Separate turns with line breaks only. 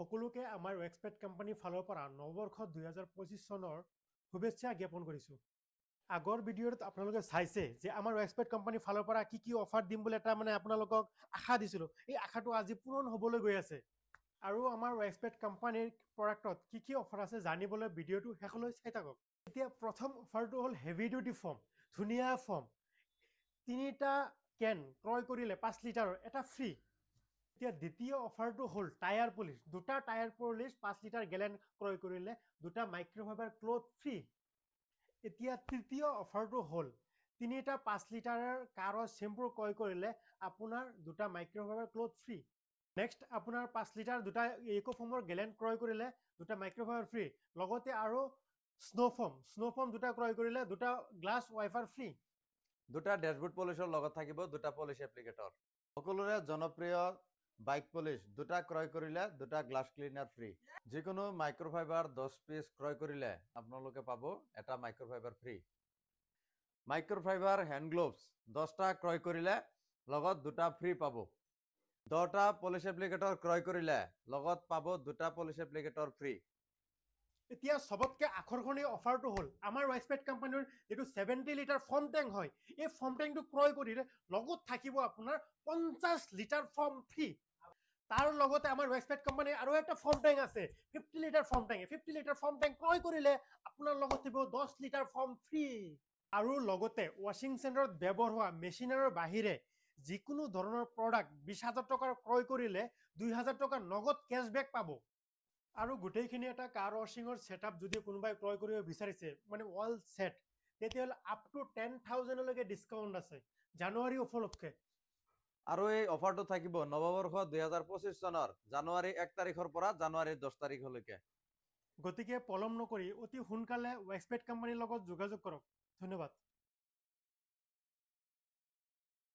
সকলোকে আমাৰ ৱেক্সপেড কোম্পানীৰ ফালৰ পৰা নৱবৰ্ষ 2025 চনৰ শুভেচ্ছা জ্ঞাপন কৰিছোঁ। আগৰ ভিডিঅ'ত আপোনালোকে চাইছে যে আমাৰ ৱেক্সপেড কোম্পানীৰ ফালৰ পৰা কি অফাৰ দিম বুলি এটা আপোনালোকক আশা দিছিলোঁ। এই আশাটো আজি পূৰণ হ'বলৈ গৈ আছে। আৰু আমাৰ ৱেক্সপেড কোম্পানীৰ প্ৰডাক্টত কি অফাৰ আছে জানিবলৈ ভিডিঅ'টো শেষলৈ চাই থাকক। এতিয়া প্ৰথম অফাৰটো হ'ল হেভি ডিউটি ফৰ্ম, ধুনীয়া ফৰ্ম। 3টা কেন ক্ৰয় কৰিলে 5 লিটাৰৰ এটা ফ্ৰী। এতিয়া দ্বিতীয় অফাৰটো হ'ল টায়াৰ পলিচ, 2টা টায়াৰ পলিচ 5 লিটাৰ গেলেন ক্ৰয় কৰিলে 2টা মাইক্ৰ'ফাইবাৰ ক্লথ ফ্ৰী। এতিয়া তৃতীয় অফাৰটো হ'ল 3টা 5 লিটাৰৰ কাৰৰ চেম্পু ক্ৰয় কৰিলে আপোনাৰ 2টা মাইক্ৰ'ফাইবাৰ ক্লথ ফ্ৰী। নেক্সট আপোনাৰ 5 লিটাৰ 2টা ইকোফৰ্মৰ গেলেন ক্ৰয় কৰিলে 2টা মাইক্ৰ'ফাইবাৰ ফ্ৰী। লগতে আৰু স্ন'ফৰ্ম 2টা ক্ৰয় কৰিলে 2টা গ্লাছ ৱাইপাৰ ফ্ৰী।
2টা ডেশবোৰ্ড পলিচৰ লগত থাকিব 2টা পলিচ এপ্লিকেটৰ। সকলোৰে জনপ্ৰিয় বাইক পলিচ 2টা ক্ৰয় কৰিলে 2টা গ্লাছ ক্লিনাৰ ফ্ৰী। যিকোনো মাইক্ৰ'ফাইবাৰ 10 পিচ ক্ৰয় কৰিলে আপোনালোকে পাব এটা microfibre free. Microfibre hand gloves 10টা ক্ৰয় কৰিলে লগত 2টা ফ্ৰী পাব। 10টা পলিচ এপ্লিকেটৰ ক্ৰয় কৰিলে লগত পাব 2টা পলিচ এপ্লিকেটৰ ফ্ৰী।
এতিয়া সবতকে আকৰ্ষণীয় অফাৰটো হ'ল আমাৰ ৱেক্সপেড কোম্পানীৰ যেটো 70 লিটাৰ ফৰ্ম টেংক হয়, এই ফৰ্ম টেংকটো ক্ৰয় কৰিলে লগত থাকিব আপোনাৰ 50 লিটাৰ ফৰ্ম ফ্ৰী। তাৰ লগতে আমাৰ ৱেক্সপেড কোম্পানীৰ আৰু এটা ফৰ্ম টেংক আছে, 50 litre form tank. 50 litre form tank ক্ৰয় কৰিলে আপোনাৰ লগত থাকিব 10 লিটাৰ ফৰ্ম ফ্ৰী। আৰু লগতে ৱাশ্বিং চেণ্টাৰত ব্যৱহাৰ হোৱা মেচিনাৰৰ বাহিৰে যিকোনো ধৰণৰ প্ৰডাক্ট 20,000 টকাৰ ক্ৰয় কৰিলে 2,000 টকা নগদ কেছবেক পাব। আৰু গোটেইখিনি এটা কাৰ ৱাশ্বিঙৰ ছেটআপ যদি কোনোবাই ক্ৰয় কৰিব বিচাৰিছে ৱাল ছেট, তেতিয়াহ'লে আপ টু 10,000 লৈকে ডিছকাউণ্ট আছে জানুৱাৰী উপলক্ষে।
আৰু এই অফাৰটো থাকিব নৱবৰ্ষ 2025 চনৰ জানুৱাৰী 1 তাৰিখৰ পৰা জানুৱাৰী 10 তাৰিখলৈকে।
গতিকে পলম নকৰি অতি সোনকালে ৱেক্সপেড কোম্পানীৰ লগত যোগাযোগ কৰক। ধন্যবাদ।